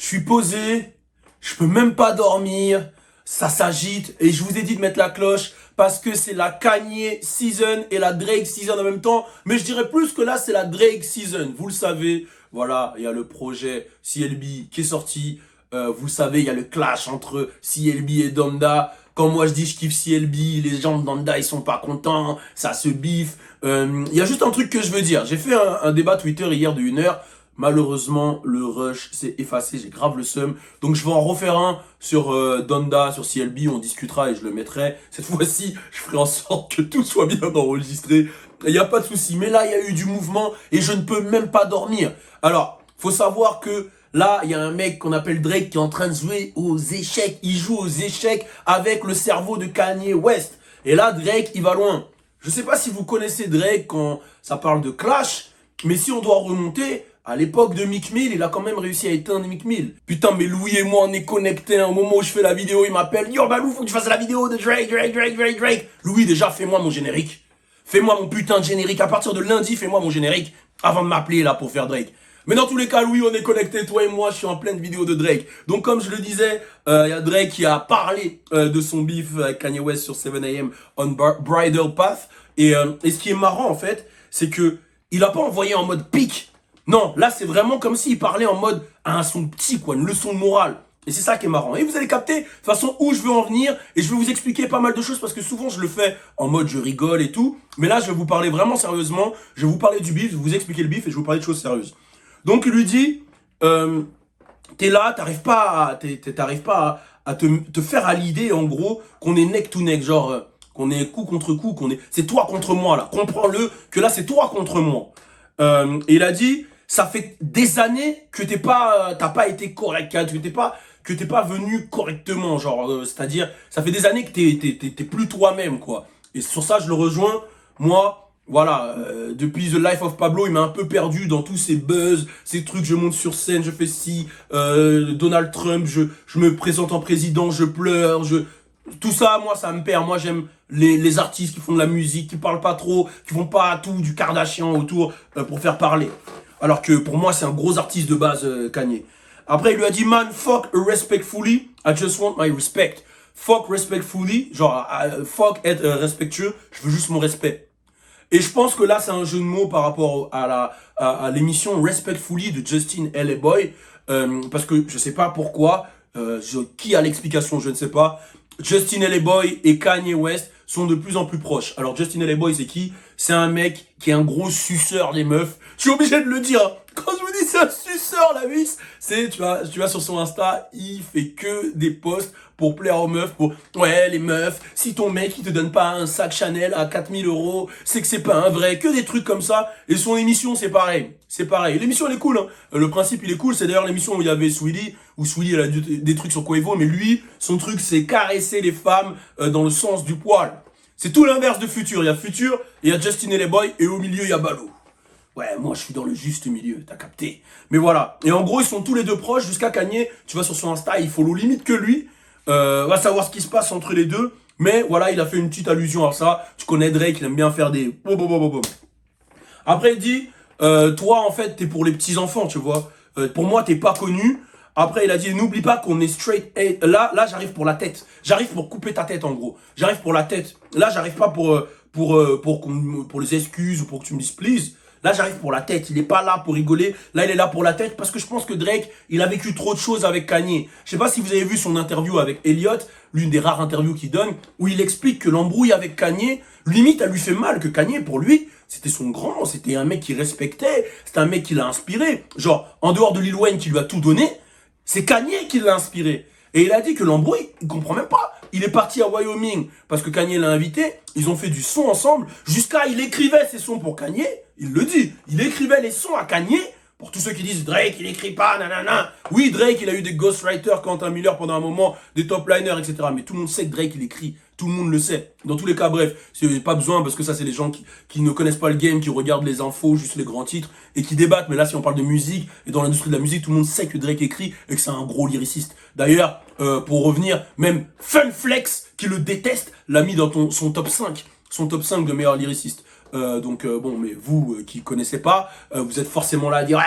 Je suis posé, je peux même pas dormir, ça s'agite et je vous ai dit de mettre la cloche parce que c'est la Kanye season et la Drake season en même temps. Mais je dirais plus que là, c'est la Drake season. Vous le savez, voilà, il y a le projet CLB qui est sorti. Vous le savez, il y a le clash entre CLB et Donda. Quand moi je dis je kiffe CLB, les gens de Donda ils sont pas contents, ça se biffe. Il y a juste un truc que je veux dire. J'ai fait un débat Twitter hier de 1 heure. Malheureusement, le rush s'est effacé, j'ai grave le seum. Donc je vais en refaire un sur Donda, sur CLB, on discutera et je le mettrai. Cette fois-ci, je ferai en sorte que tout soit bien enregistré. Il n'y a pas de souci. Mais là, il y a eu du mouvement et je ne peux même pas dormir. Alors, faut savoir que là, il y a un mec qu'on appelle Drake qui est en train de jouer aux échecs. Il joue aux échecs avec le cerveau de Kanye West. Et là, Drake, il va loin. Je sais pas si vous connaissez Drake quand ça parle de clash, mais si on doit remonter, à l'époque de Meek Mill, il a quand même réussi à éteindre Meek Mill. Putain, mais Louis et moi, on est connectés. Au moment où je fais la vidéo, il m'appelle. Yo, Balou, faut que tu fasses la vidéo de Drake. Louis, déjà, fais-moi mon générique. Fais-moi mon putain de générique. À partir de lundi, fais-moi mon générique avant de m'appeler là pour faire Drake. Mais dans tous les cas, Louis, on est connectés, toi et moi, je suis en pleine vidéo de Drake. Donc, comme je le disais, y a Drake qui a parlé de son beef avec Kanye West sur 7am on Bridal Path. Et ce qui est marrant, en fait, c'est que il a pas envoyé en mode pique. Non, là, c'est vraiment comme s'il parlait en mode à son petit, quoi, une leçon de morale. Et c'est ça qui est marrant. Et vous allez capter de toute façon où je veux en venir. Et je vais vous expliquer pas mal de choses parce que souvent je le fais en mode je rigole et tout. Mais là, je vais vous parler vraiment sérieusement. Je vais vous parler du beef, je vais vous expliquer le beef et je vais vous parler de choses sérieuses. Donc il lui dit, t'es là, t'arrives pas à te faire à l'idée en gros qu'on est neck to neck, genre qu'on est coup contre coup, c'est toi contre moi là. Comprends-le que là c'est toi contre moi. Et il a dit, ça fait des années que t'as pas été correct, que t'es pas venu correctement, genre c'est-à-dire ça fait des années que t'es plus toi-même quoi. Et sur ça je le rejoins. Moi, voilà, depuis The Life of Pablo, il m'a un peu perdu dans tous ces buzz, ces trucs, je monte sur scène, je fais ci, Donald Trump, je me présente en président, je pleure, tout ça, moi, ça me perd. Moi, j'aime les artistes qui font de la musique, qui parlent pas trop, qui font pas tout du Kardashian autour pour faire parler. Alors que pour moi, c'est un gros artiste de base, Kanye. Après, il lui a dit, man, fuck respectfully, I just want my respect. Fuck respectfully, genre, fuck être respectueux, je veux juste mon respect. Et je pense que là, c'est un jeu de mots par rapport à l'émission Respectfully de Justin L.A. Boy. Parce que je sais pas pourquoi, qui a l'explication, je ne sais pas. Justin L.A. Boy et Kanye West sont de plus en plus proches. Alors Justin L.A. Boy, c'est qui? C'est un mec qui est un gros suceur des meufs. Je suis obligé de le dire. Quand je vous dis c'est un suceur, la vis, c'est, tu vas sur son Insta, il fait que des posts pour plaire aux meufs, ouais, les meufs, si ton mec, il te donne pas un sac Chanel à 4000 euros, c'est que c'est pas un vrai, que des trucs comme ça. Et son émission, c'est pareil. C'est pareil. L'émission, elle est cool, hein. Le principe, il est cool. C'est d'ailleurs l'émission où il y avait Sweetie, où Sweetie, elle a des trucs sur Quavo, mais lui, son truc, c'est caresser les femmes dans le sens du poil. C'est tout l'inverse de Future. Il y a Future, il y a Justin et les Boys, et au milieu, il y a Balou. Ouais, moi, je suis dans le juste milieu, t'as capté. Mais voilà. Et en gros, ils sont tous les deux proches, jusqu'à Kanye. Tu vas sur son Insta, il follow limite que lui. Va savoir ce qui se passe entre les deux. Mais voilà, il a fait une petite allusion à ça. Tu connais Drake, il aime bien faire des... Après, il dit, toi, en fait, t'es pour les petits-enfants, tu vois. Pour moi, t'es pas connu. Après, il a dit, n'oublie pas qu'on est straight A. Là, j'arrive pour la tête. J'arrive pour couper ta tête, en gros. J'arrive pour la tête. Là, j'arrive pas pour les excuses ou pour que tu me dises please. Là, j'arrive pour la tête. Il est pas là pour rigoler. Là, il est là pour la tête parce que je pense que Drake, il a vécu trop de choses avec Kanye. Je sais pas si vous avez vu son interview avec Elliot, l'une des rares interviews qu'il donne, où il explique que l'embrouille avec Kanye, limite, elle lui fait mal, que Kanye, pour lui, c'était son grand, c'était un mec qu'il respectait, c'était un mec qui l'a inspiré. Genre, en dehors de Lil Wayne qui lui a tout donné, c'est Kanye qui l'a inspiré. Et il a dit que l'embrouille, il comprend même pas. Il est parti à Wyoming parce que Kanye l'a invité. Ils ont fait du son ensemble. Jusqu'à, il écrivait ses sons pour Kanye. Il le dit. Il écrivait les sons à Kanye. Pour tous ceux qui disent Drake, il écrit pas, nanana. Oui, Drake, il a eu des ghostwriters, Quentin Miller pendant un moment, des top liners, etc. Mais tout le monde sait que Drake, il écrit. Tout le monde le sait. Dans tous les cas, bref, c'est pas besoin parce que ça, c'est les gens qui ne connaissent pas le game, qui regardent les infos, juste les grands titres et qui débattent. Mais là, si on parle de musique et dans l'industrie de la musique, tout le monde sait que Drake écrit et que c'est un gros lyriciste. D'ailleurs, pour revenir, même Fun Flex, qui le déteste, l'a mis dans son top 5. Son top 5 de meilleurs lyricistes. Donc bon, mais vous qui connaissez pas, vous êtes forcément là à dire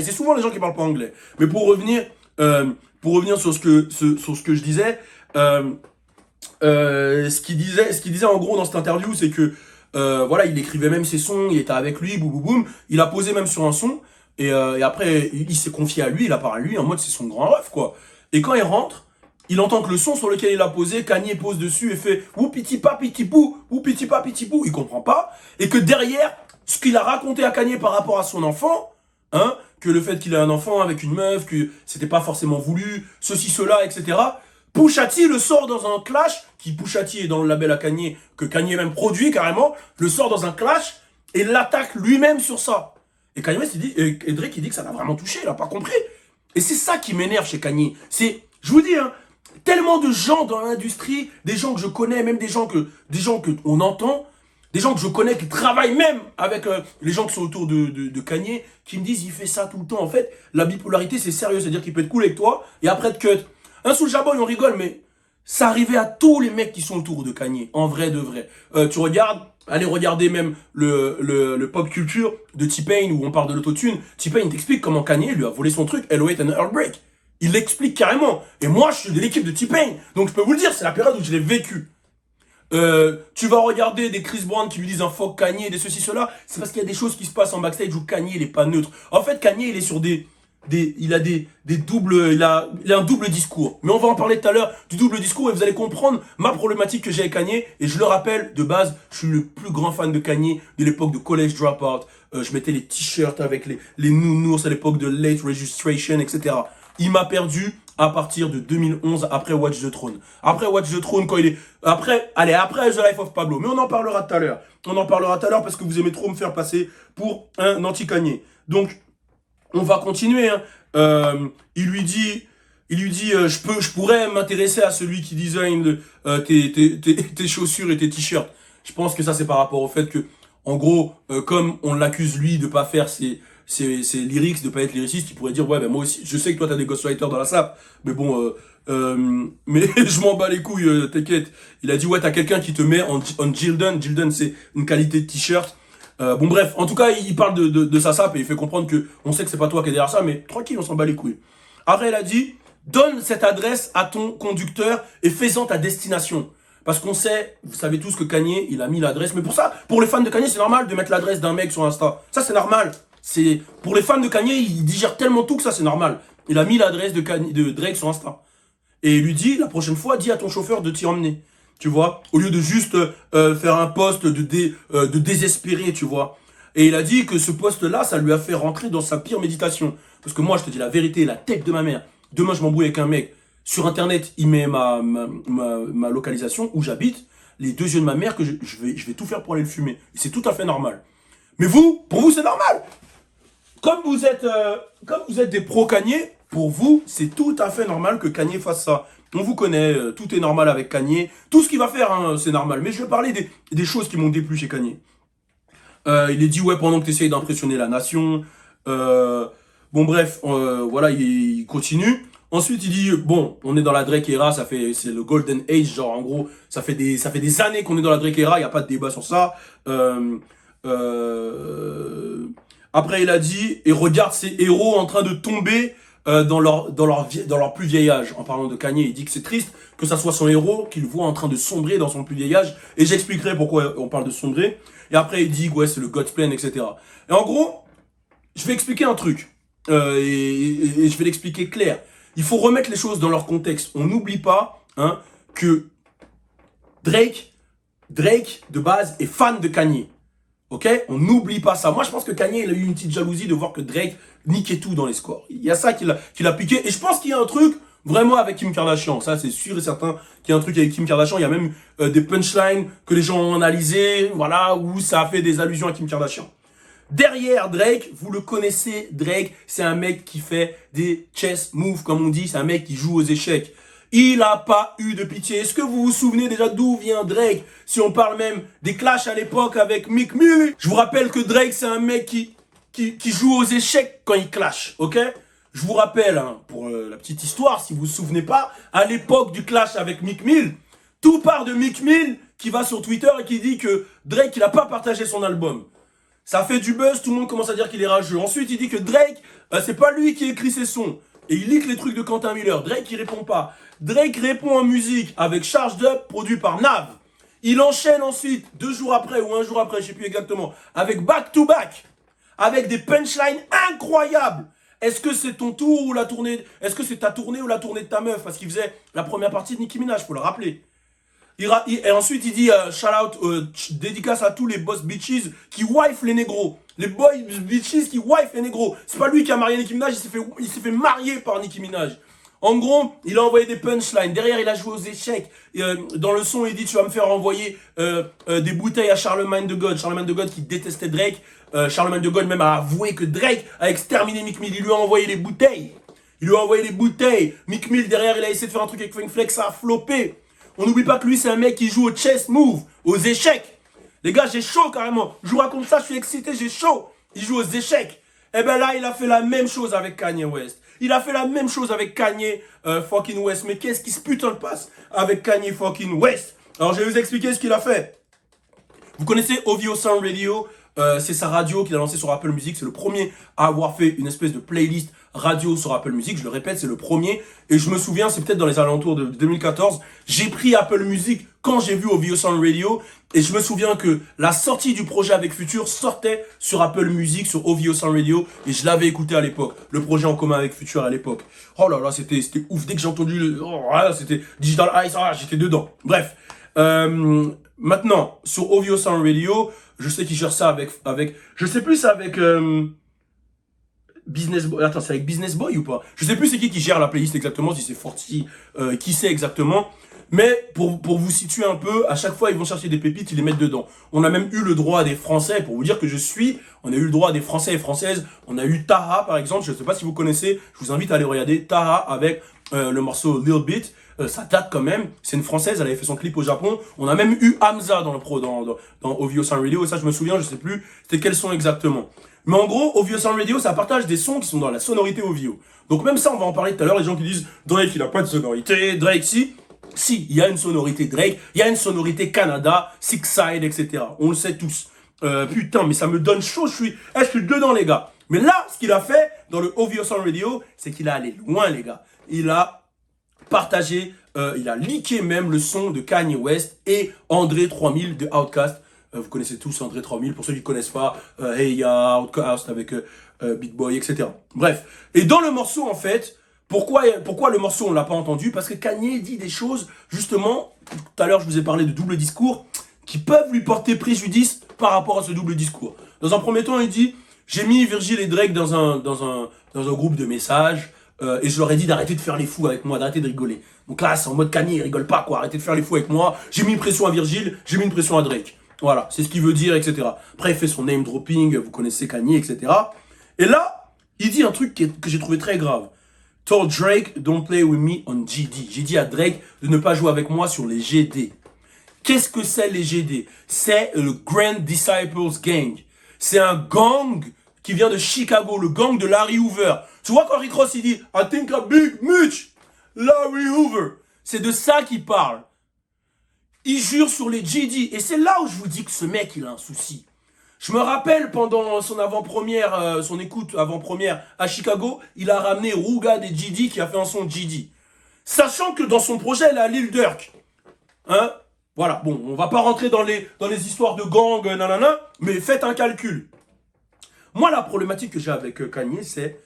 c'est souvent les gens qui parlent pas anglais. Mais pour revenir, pour revenir sur sur ce que je disais, ce qu'il disait en gros dans cette interview, c'est que voilà, il écrivait même ses sons, il était avec lui, boum boum boum, il a posé même sur un son, et après il s'est confié à lui, il a parlé à lui en mode c'est son grand ref quoi. Et quand il rentre, il entend que le son sur lequel il a posé, Kanye pose dessus et fait ou piti pa piti pou, ou piti pa piti pou, il comprend pas, et que derrière, ce qu'il a raconté à Kanye par rapport à son enfant, hein, que le fait qu'il ait un enfant avec une meuf, que c'était pas forcément voulu, ceci, cela, etc. Pusha T le sort dans un clash, qui Pusha T est dans le label à Kanye, que Kanye même produit carrément, le sort dans un clash, et l'attaque lui-même sur ça. Et Kanye West, il dit, et Drake, il dit que ça l'a vraiment touché, il a pas compris. Et c'est ça qui m'énerve chez Kanye. C'est, je vous dis, hein, tellement de gens dans l'industrie, des gens que je connais, même des gens que on entend, des gens que je connais qui travaillent même avec les gens qui sont autour de Kanye, qui me disent il fait ça tout le temps. En fait, la bipolarité c'est sérieux, c'est-à-dire qu'il peut être cool avec toi et après te cut. Un sous le jabon, on rigole, mais ça arrivait à tous les mecs qui sont autour de Kanye, en vrai de vrai. Tu regardes, allez regarder même le pop culture de T-Pain où on parle de l'autotune. T-Pain t'explique comment Kanye lui a volé son truc, L.O.A. and Heartbreak. Il l'explique carrément. Et moi, je suis de l'équipe de T-Pain. Donc, je peux vous le dire, c'est la période où je l'ai vécu. Tu vas regarder des Chris Brown qui lui disent un fuck Kanye, des ceci, cela. C'est parce qu'il y a des choses qui se passent en backstage où Kanye, il est pas neutre. En fait, Kanye, il est sur il a des doubles, il a un double discours. Mais on va en parler tout à l'heure du double discours et vous allez comprendre ma problématique que j'ai avec Kanye. Et je le rappelle, de base, je suis le plus grand fan de Kanye de l'époque de College Dropout. Je mettais les t-shirts avec les nounours à l'époque de Late Registration, etc. Il m'a perdu à partir de 2011, après Watch the Throne. Après Watch the Throne, quand il est... Après The Life of Pablo. Mais on en parlera tout à l'heure. On en parlera tout à l'heure parce que vous aimez trop me faire passer pour un anti-Kanye. Donc, on va continuer. Hein. Il lui dit, je pourrais m'intéresser à celui qui design tes chaussures et tes t-shirts. Je pense que ça, c'est par rapport au fait que, en gros, comme on l'accuse lui de pas faire ses lyrics, de pas être lyriciste, il pourrait dire ouais ben moi aussi, je sais que toi t'as des ghostwriters dans la sape, mais bon, mais je m'en bats les couilles, t'inquiète. Il a dit ouais t'as quelqu'un qui te met en Jildan. Jildan c'est une qualité de t-shirt. Bon bref, en tout cas il parle de sa sape et il fait comprendre que on sait que c'est pas toi qui est derrière ça, mais tranquille, on s'en bat les couilles. Après il a dit donne cette adresse à ton conducteur et fais-en ta destination. Parce qu'on sait, vous savez tous que Kanye, il a mis l'adresse. Mais pour ça, pour les fans de Kanye, c'est normal de mettre l'adresse d'un mec sur Insta. Ça, c'est normal. C'est pour les fans de Kanye, il digère tellement tout que ça, c'est normal. Il a mis l'adresse de Drake sur Insta. Et il lui dit, la prochaine fois, dis à ton chauffeur de t'y emmener. Tu vois, au lieu de juste faire un post de désespéré, tu vois. Et il a dit que ce post-là, ça lui a fait rentrer dans sa pire méditation. Parce que moi, je te dis la vérité, la tête de ma mère. Demain, je m'embrouille avec un mec. Sur Internet, il met ma localisation, où j'habite, les 2 yeux de ma mère, que je vais tout faire pour aller le fumer. Et c'est tout à fait normal. Mais vous, pour vous, c'est normal. Comme vous êtes des pro-Kanye, pour vous, c'est tout à fait normal que Kanye fasse ça. On vous connaît, tout est normal avec Kanye. Tout ce qu'il va faire, hein, c'est normal. Mais je vais parler des choses qui m'ont déplu chez Kanye. Il est dit, ouais, pendant que tu essayes d'impressionner la nation. Bon, bref, voilà, il continue. Ensuite, il dit, bon, on est dans la Drake era, c'est le golden age, genre, en gros, ça fait des années qu'on est dans la Drake era, il n'y a pas de débat sur ça. Après, il a dit, et regarde ces héros en train de tomber dans leur plus vieil âge. En parlant de Kanye, il dit que c'est triste que ça soit son héros qu'il voit en train de sombrer dans son plus vieil âge. Et j'expliquerai pourquoi on parle de sombrer. Et après, il dit, ouais, c'est le God's plan, etc. Et en gros, je vais expliquer un truc. Et je vais l'expliquer clair. Il faut remettre les choses dans leur contexte. On n'oublie pas hein, que Drake, de base, est fan de Kanye. Ok? On n'oublie pas ça. Moi, je pense que Kanye, il a eu une petite jalousie de voir que Drake niquait tout dans les scores. Il y a ça qu'il a piqué. Et je pense qu'il y a un truc vraiment avec Kim Kardashian. Ça, c'est sûr et certain qu'il y a un truc avec Kim Kardashian. Il y a même des punchlines que les gens ont analysées, voilà, où ça a fait des allusions à Kim Kardashian. Derrière Drake, vous le connaissez, Drake, c'est un mec qui fait des chess moves, comme on dit, c'est un mec qui joue aux échecs. Il n'a pas eu de pitié. Est-ce que vous vous souvenez déjà d'où vient Drake? Si on parle même des clashs à l'époque avec Meek Mill. Je vous rappelle que Drake, c'est un mec qui joue aux échecs quand il clash, ok? Je vous rappelle, hein, pour la petite histoire, si vous vous souvenez pas, à l'époque du clash avec Meek Mill, tout part de Meek Mill qui va sur Twitter et qui dit que Drake, il n'a pas partagé son album. Ça fait du buzz, tout le monde commence à dire qu'il est rageux. Ensuite, il dit que Drake, c'est pas lui qui écrit ses sons. et il leak les trucs de Quentin Miller. Drake, il répond pas. Drake répond en musique avec Charged Up, produit par Nav. Il enchaîne ensuite, 2 jours après ou 1 jour après, je sais plus exactement, avec Back to Back, avec des punchlines incroyables. Est-ce que c'est ton tour ou la tournée? Est-ce que c'est ta tournée ou la tournée de ta meuf? Parce qu'il faisait la première partie de Nicki Minaj, faut le rappeler. Et ensuite, il dit shout out, dédicace à tous les boss bitches qui wife les négros. Les boys bitches qui wife les négros. C'est pas lui qui a marié Nicki Minaj, il s'est fait marier par Nicki Minaj. En gros, il a envoyé des punchlines. Derrière, il a joué aux échecs. Dans le son, il dit tu vas me faire envoyer des bouteilles à Charlemagne de God. Charlemagne de God qui détestait Drake. Charlemagne de God même a avoué que Drake a exterminé Meek Mill. Il lui a envoyé les bouteilles. Meek Mill, derrière, il a essayé de faire un truc avec Funk Flex, ça a floppé. On n'oublie pas que lui, c'est un mec qui joue au chess move, aux échecs. Les gars, j'ai chaud carrément. Je vous raconte ça, je suis excité, j'ai chaud. Il joue aux échecs. Et ben là, il a fait la même chose avec Kanye West. Il a fait la même chose avec Kanye fucking West. Mais qu'est-ce qui se putain de passe avec Kanye fucking West? Alors, je vais vous expliquer ce qu'il a fait. Vous connaissez OVO Sound Radio, c'est sa radio qu'il a lancée sur Apple Music. C'est le premier à avoir fait une espèce de playlist radio sur Apple Music. Je le répète, c'est le premier. Et je me souviens, c'est peut-être dans les alentours de 2014, j'ai pris Apple Music quand j'ai vu OVO Sound Radio. Et je me souviens que la sortie du projet avec Future sortait sur Apple Music, sur OVO Sound Radio. Et je l'avais écouté à l'époque. Le projet en commun avec Future à l'époque. Oh là là, c'était ouf. Dès que j'ai entendu, c'était Digital Ice, j'étais dedans. Bref. Maintenant, sur OVO Sound Radio, je sais qu'il gère ça avec je sais plus, c'est avec Business Boy. Attends, c'est avec Business Boy ou pas? Je sais plus c'est qui gère la playlist exactement, si c'est Forty, qui sait exactement. Mais pour vous situer un peu, à chaque fois ils vont chercher des pépites, ils les mettent dedans. On a même eu le droit des Français, pour vous dire que on a eu le droit des Français et Françaises. On a eu Taha par exemple, je sais pas si vous connaissez, je vous invite à aller regarder Taha avec le morceau Lil Bit. Ça date quand même, c'est une Française, elle avait fait son clip au Japon. On a même eu Hamza dans OVO Sound Radio, et ça je me souviens, je sais plus c'était quel son exactement. Mais en gros, OVO Sound Radio, ça partage des sons qui sont dans la sonorité OVO. Donc même ça, on va en parler tout à l'heure, les gens qui disent Drake il a pas de sonorité, Drake si, il y a une sonorité Drake, il y a une sonorité Canada, Six Side, etc. On le sait tous. Putain, mais ça me donne chaud, je suis dedans les gars. Mais là, ce qu'il a fait dans le OVO Sound Radio, c'est qu'il a allé loin les gars. Il a partagé, il a leaké même le son de Kanye West et André 3000 de Outkast. Vous connaissez tous André 3000, pour ceux qui ne connaissent pas, Hey Ya, Outkast avec Big Boy, etc. Bref, et dans le morceau en fait, pourquoi le morceau on l'a pas entendu? Parce que Kanye dit des choses, justement, tout à l'heure je vous ai parlé de double discours, qui peuvent lui porter préjudice par rapport à ce double discours. Dans un premier temps, il dit, j'ai mis Virgil et Drake dans un groupe de messages, et je leur ai dit d'arrêter de faire les fous avec moi, d'arrêter de rigoler. Donc là, c'est en mode Kanye, il rigole pas quoi, arrêtez de faire les fous avec moi. J'ai mis une pression à Virgil, j'ai mis une pression à Drake. Voilà, c'est ce qu'il veut dire, etc. Après, il fait son name dropping, vous connaissez Kanye, etc. Et là, il dit un truc que j'ai trouvé très grave. Told Drake, don't play with me on GD. J'ai dit à Drake de ne pas jouer avec moi sur les GD. Qu'est-ce que c'est les GD? C'est le Grand Disciples Gang. C'est un gang qui vient de Chicago, le gang de Larry Hoover. Tu vois quand Rick Ross il dit I think a big Mitch, Larry Hoover. C'est de ça qu'il parle. Il jure sur les GD. Et c'est là où je vous dis que ce mec, il a un souci. Je me rappelle pendant son avant-première, son écoute avant-première à Chicago, il a ramené Ruga des GD qui a fait un son GD. Sachant que dans son projet, il a Lil Durk. Hein? Voilà, bon, on va pas rentrer dans les histoires de gang, nanana, mais faites un calcul. Moi, la problématique que j'ai avec Kanye, c'est,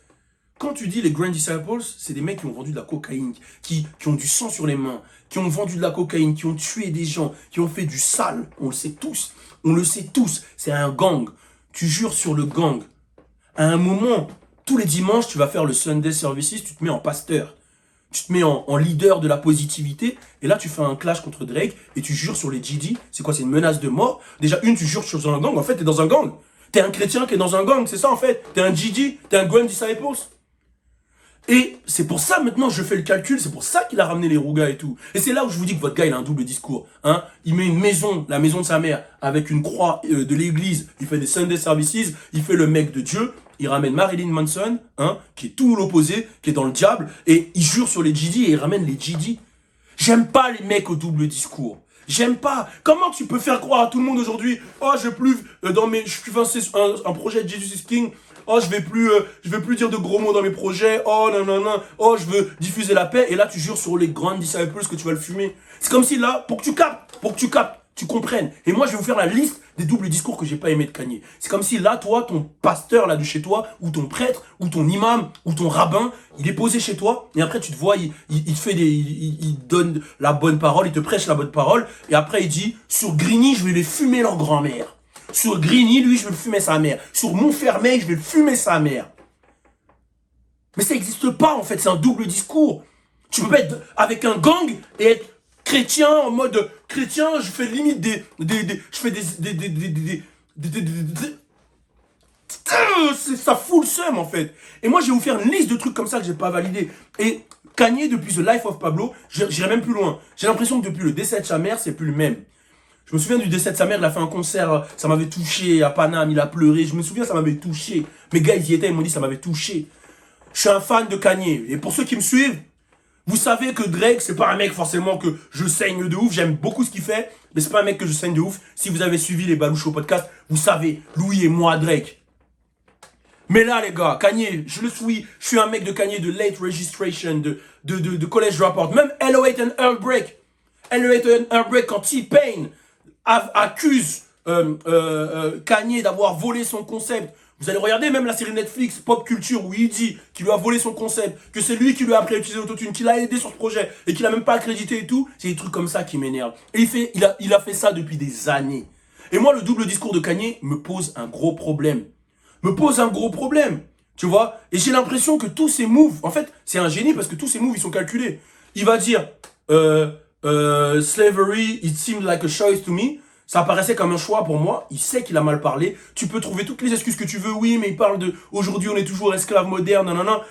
quand tu dis les Grand Disciples, c'est des mecs qui ont vendu de la cocaïne, qui ont du sang sur les mains, qui ont vendu de la cocaïne, qui ont tué des gens, qui ont fait du sale. On le sait tous. On le sait tous. C'est un gang. Tu jures sur le gang. À un moment, tous les dimanches, tu vas faire le Sunday Services, tu te mets en pasteur. Tu te mets en leader de la positivité. Et là, tu fais un clash contre Drake et tu jures sur les GD. C'est quoi? C'est une menace de mort. Déjà, tu jures sur un gang. En fait, t'es dans un gang. T'es un chrétien qui est dans un gang. C'est ça, en fait. T'es un GD. T'es un Grand Disciples. Et c'est pour ça, maintenant, je fais le calcul, c'est pour ça qu'il a ramené les Ruga et tout. Et c'est là où je vous dis que votre gars, il a un double discours. Hein. Il met une maison, la maison de sa mère, avec une croix de l'église. Il fait des Sunday Services, il fait le mec de Dieu. Il ramène Marilyn Manson, hein, qui est tout l'opposé, qui est dans le diable. Et il jure sur les GD et il ramène les GD. J'aime pas les mecs au double discours. J'aime pas. Comment tu peux faire croire à tout le monde aujourd'hui, oh, je suis un projet de Jesus is King. oh, je vais plus dire de gros mots dans mes projets, oh, non, non, non, oh, je veux diffuser la paix, et là, tu jures sur les grandes disciples que tu vas le fumer. C'est comme si là, pour que tu captes, tu comprennes. Et moi, je vais vous faire la liste des doubles discours que j'ai pas aimé de Kanye. C'est comme si là, toi, ton pasteur là de chez toi, ou ton prêtre, ou ton imam, ou ton rabbin, il est posé chez toi, et après tu te vois, il donne la bonne parole, il te prêche la bonne parole, et après il dit, sur Grigny, je vais les fumer leur grand-mère. Sur Grigny, lui, je vais le fumer sa mère. Sur Montfermeil, je vais le fumer sa mère. Mais ça n'existe pas, en fait, c'est un double discours. Tu peux pas être avec un gang et être chrétien, en mode chrétien, je fais limite ça fout le seum en fait. Et moi je vais vous faire une liste de trucs comme ça que j'ai pas validé. Et Kanye depuis The Life of Pablo, j'irai même plus loin. J'ai l'impression que depuis le décès de sa mère, c'est plus le même. Je me souviens du décès de sa mère, il a fait un concert, ça m'avait touché à Paname, il a pleuré. Je me souviens, ça m'avait touché. Mes gars, ils y étaient, ils m'ont dit ça m'avait touché. Je suis un fan de Kanye. Et pour ceux qui me suivent, vous savez que Drake, c'est pas un mec forcément que je saigne de ouf. J'aime beaucoup ce qu'il fait, mais c'est pas un mec que je saigne de ouf. Si vous avez suivi les Balouches au podcast, vous savez, Louis et moi, Drake. Mais là, les gars, Kanye, je suis un mec de Kanye, de Late Registration, de College Dropout. Même L.O.8 and Heartbreak. L.O.8 and Heartbreak, quand T-Pain accuse Kanye d'avoir volé son concept. Vous allez regarder même la série Netflix Pop Culture où il dit qu'il lui a volé son concept, que c'est lui qui lui a appris à utiliser l'autotune, qu'il l'a aidé sur ce projet et qu'il a même pas accrédité et tout. C'est des trucs comme ça qui m'énervent. Et il a fait ça depuis des années. Et moi, le double discours de Kanye me pose un gros problème. Tu vois? Et j'ai l'impression que tous ces moves, en fait, c'est un génie parce que tous ces moves, ils sont calculés. Il va dire, slavery, it seemed like a choice to me. Ça apparaissait comme un choix pour moi. Il sait qu'il a mal parlé. Tu peux trouver toutes les excuses que tu veux. Oui, mais il parle de aujourd'hui on est toujours esclave moderne. Non, non, non.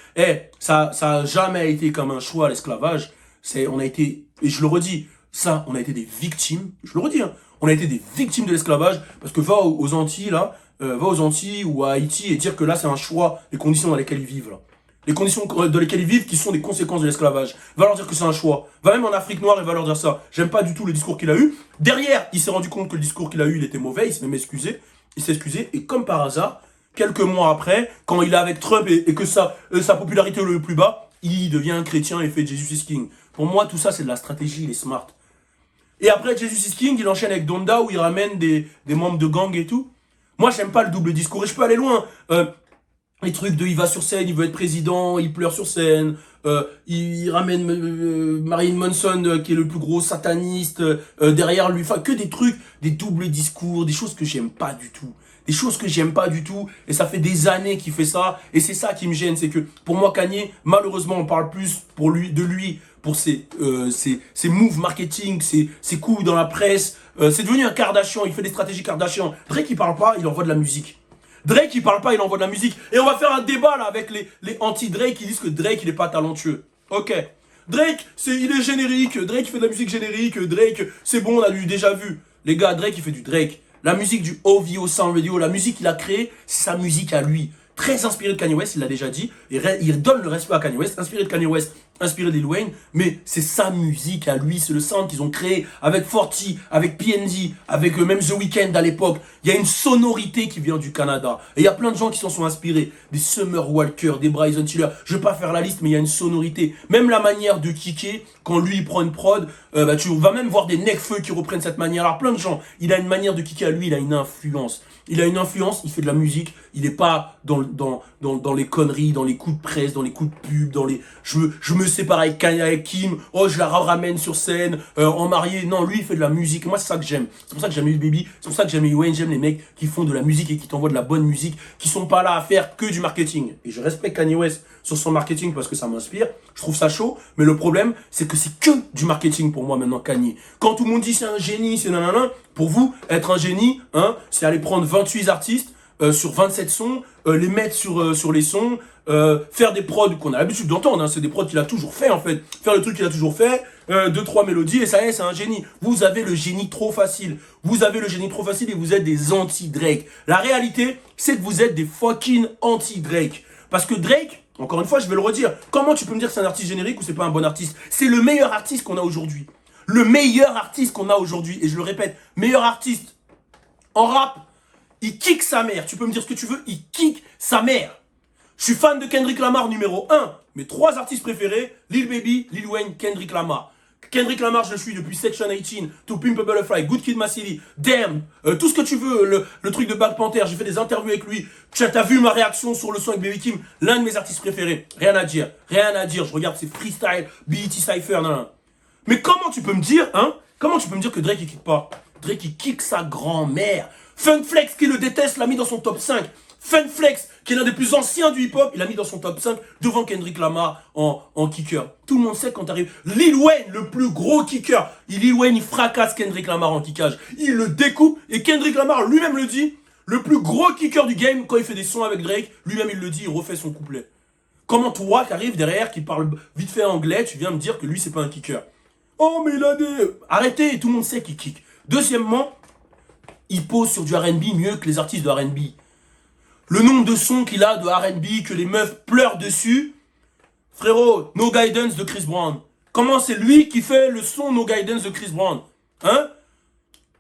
Ça a jamais été comme un choix l'esclavage. On a été, et je le redis, on a été des victimes. Je le redis, hein. On a été des victimes de l'esclavage parce que va aux Antilles là, va aux Antilles ou à Haïti et dire que là c'est un choix, les conditions dans lesquelles ils vivent là. Les conditions dans lesquelles ils vivent qui sont des conséquences de l'esclavage. Va leur dire que c'est un choix. Va même en Afrique noire et va leur dire ça. J'aime pas du tout le discours qu'il a eu. Derrière, il s'est rendu compte que le discours qu'il a eu, il était mauvais. Il s'est même excusé. Il s'est excusé. Et comme par hasard, quelques mois après, quand il est avec Trump et que sa popularité est le plus bas, il devient un chrétien et fait Jesus is King. Pour moi, tout ça, c'est de la stratégie. Il est smart. Et après Jesus is King, il enchaîne avec Donda où il ramène des membres de gang et tout. Moi, j'aime pas le double discours. Et je peux aller loin. Les trucs de il va sur scène, il veut être président, il pleure sur scène, il ramène Marilyn Manson qui est le plus gros sataniste derrière lui, enfin que des trucs, des doubles discours, des choses que j'aime pas du tout. Des choses que j'aime pas du tout, et ça fait des années qu'il fait ça, et c'est ça qui me gêne, c'est que pour moi Kanye, malheureusement on parle plus pour lui, pour ses moves marketing, ses coups dans la presse, c'est devenu un Kardashian, il fait des stratégies Kardashian. Drake il parle pas, il envoie de la musique. Drake il parle pas, il envoie de la musique. Et on va faire un débat là avec les anti-Drake qui disent que Drake il est pas talentueux. Ok. Drake, il est générique, Drake il fait de la musique générique, Drake c'est bon, on a déjà vu. Les gars, Drake il fait du Drake. La musique du OVO Sound Radio, la musique qu'il a créée, c'est sa musique à lui. Très inspiré de Kanye West, il l'a déjà dit. Il donne le respect à Kanye West, inspiré de Kanye West, inspiré de Lil Wayne. Mais c'est sa musique à lui, c'est le sound qu'ils ont créé avec Forty, avec PND, avec même The Weeknd à l'époque. Il y a une sonorité qui vient du Canada. Et il y a plein de gens qui s'en sont inspirés. Des Summer Walker, des Bryson Tiller. Je vais pas faire la liste, mais il y a une sonorité. Même la manière de kicker, quand lui il prend une prod, tu vas même voir des Nekfeu qui reprennent cette manière. Alors plein de gens, il a une manière de kicker à lui, il a une influence. Il a une influence, il fait de la musique, il est pas dans les conneries, dans les coups de presse, dans les coups de pub, dans les je me sépare avec Kanye, avec Kim, oh je la ramène sur scène, en marié. Non, lui il fait de la musique. Moi c'est ça que j'aime. C'est pour ça que j'aime Lil Baby, c'est pour ça que j'aime Wayne, j'aime les mecs qui font de la musique et qui t'envoient de la bonne musique, qui sont pas là à faire que du marketing. Et je respecte Kanye West sur son marketing parce que ça m'inspire. Je trouve ça chaud, mais le problème c'est que c'est que du marketing pour moi maintenant Kanye. Quand tout le monde dit c'est un génie, c'est nanana, pour vous être un génie, hein, c'est aller prendre 28 artistes sur 27 sons, les mettre sur les sons, faire des prods qu'on a l'habitude d'entendre, hein, c'est des prods qu'il a toujours fait en fait, faire le truc qu'il a toujours fait, 2-3 mélodies et ça y est, c'est un génie. Vous avez le génie trop facile, vous avez le génie trop facile et vous êtes des anti-Drake. La réalité, c'est que vous êtes des fucking anti-Drake. Parce que Drake, encore une fois, je vais le redire, comment tu peux me dire que c'est un artiste générique ou c'est pas un bon artiste? C'est le meilleur artiste qu'on a aujourd'hui. Le meilleur artiste qu'on a aujourd'hui, et je le répète, meilleur artiste en rap, il kick sa mère. Tu peux me dire ce que tu veux, il kick sa mère. Je suis fan de Kendrick Lamar numéro 1. Mes 3 artistes préférés, Lil Baby, Lil Wayne, Kendrick Lamar. Kendrick Lamar, je le suis depuis Section 18, To Pimp a Butterfly, Good Kid, Mad City, Damn, tout ce que tu veux, le truc de Black Panther, j'ai fait des interviews avec lui. Tu as vu ma réaction sur le son avec Baby Kim, l'un de mes artistes préférés. Rien à dire, je regarde ses freestyle, BET Cypher, non. Mais comment tu peux me dire, comment tu peux me dire que Drake il kick pas? Drake il kick sa grand-mère. Funk Flex qui le déteste l'a mis dans son top 5. Funk Flex, qui est l'un des plus anciens du hip-hop, il l'a mis dans son top 5 devant Kendrick Lamar en kicker. Tout le monde sait quand t'arrives. Lil Wayne, le plus gros kicker. Lil Wayne, il fracasse Kendrick Lamar en kickage. Il le découpe et Kendrick Lamar lui-même le dit. Le plus gros kicker du game, quand il fait des sons avec Drake, lui-même il le dit, il refait son couplet. Comment toi, qui arrives derrière, qui parle vite fait anglais, tu viens me dire que lui, c'est pas un kicker? Oh, mais il a des... Arrêtez, tout le monde sait qu'il kick. Deuxièmement, il pose sur du R&B mieux que les artistes de R&B. Le nombre de sons qu'il a de R&B, que les meufs pleurent dessus. Frérot, No Guidance de Chris Brown. Comment c'est lui qui fait le son No Guidance de Chris Brown?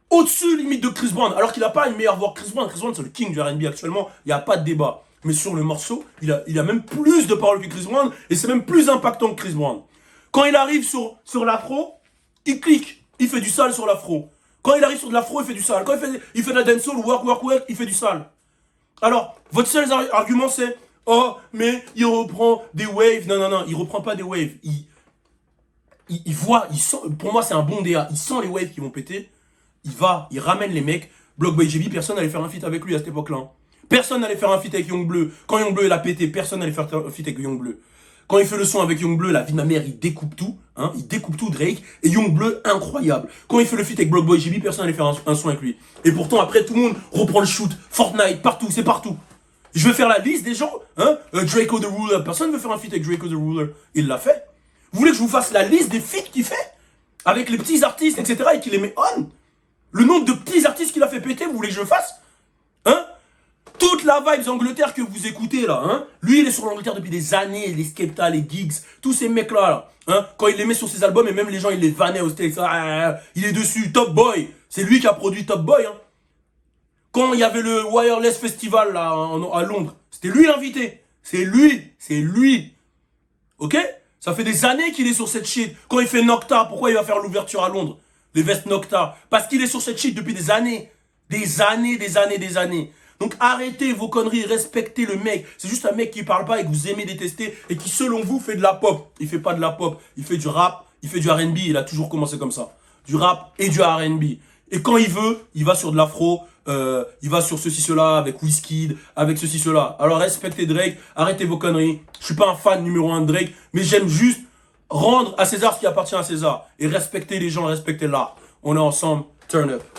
Au-dessus limite de Chris Brown. Alors qu'il n'a pas une meilleure voix que Chris Brown. Chris Brown c'est le king du R&B actuellement. Il n'y a pas de débat. Mais sur le morceau, il a même plus de paroles que Chris Brown. Et c'est même plus impactant que Chris Brown. Quand il arrive sur l'afro, il clique. Il fait du sale sur l'afro. Quand il arrive sur de l'afro, il fait du sale. Quand il fait de la dancehall, work, il fait du sale. Alors, votre seul argument c'est « Oh, mais il reprend des waves. » Non, il reprend pas des waves. Il voit, il sent, pour moi c'est un bon DA. Il sent les waves qui vont péter. Il ramène les mecs. Blockboy JB, personne n'allait faire un feat avec lui à cette époque-là. Personne n'allait faire un feat avec Young Bleu. Quand Young Bleu il a pété, personne n'allait faire un feat avec Young Bleu. Quand il fait le son avec Young Bleu, la vie de ma mère, il découpe tout. Il découpe tout, Drake. Et Young Bleu, incroyable. Quand il fait le feat avec Blockboy JB, personne n'allait faire un son avec lui. Et pourtant, après, tout le monde reprend le shoot. Fortnite, partout, c'est partout. Je vais faire la liste des gens. Draco the Ruler. Personne ne veut faire un feat avec Draco the Ruler. Il l'a fait. Vous voulez que je vous fasse la liste des feats qu'il fait? Avec les petits artistes, etc. et qu'il les met on? Le nombre de petits artistes qu'il a fait péter, vous voulez que je le fasse? Toute la vibe Angleterre que vous écoutez là, lui il est sur l'Angleterre depuis des années, les Skepta, les Gigs, tous ces mecs là, quand il les met sur ses albums et même les gens ils les vannaient au States, il est dessus, Top Boy, c'est lui qui a produit Top Boy. Quand il y avait le Wireless Festival là à Londres, c'était lui l'invité, c'est lui, ok? Ça fait des années qu'il est sur cette shit. Quand il fait Nocta, pourquoi il va faire l'ouverture à Londres? Les vestes Nocta, parce qu'il est sur cette shit depuis des années. Des années. Donc arrêtez vos conneries, respectez le mec. C'est juste un mec qui parle pas et que vous aimez détester et qui selon vous fait de la pop. Il fait pas de la pop, il fait du rap, il fait du R&B, il a toujours commencé comme ça. Du rap et du R&B. Et quand il veut, il va sur de l'afro, il va sur ceci, cela, avec Wizkid, avec ceci, cela. Alors respectez Drake, arrêtez vos conneries. Je suis pas un fan numéro 1 de Drake, mais j'aime juste rendre à César ce qui appartient à César. Et respecter les gens, respecter l'art. On est ensemble, turn up.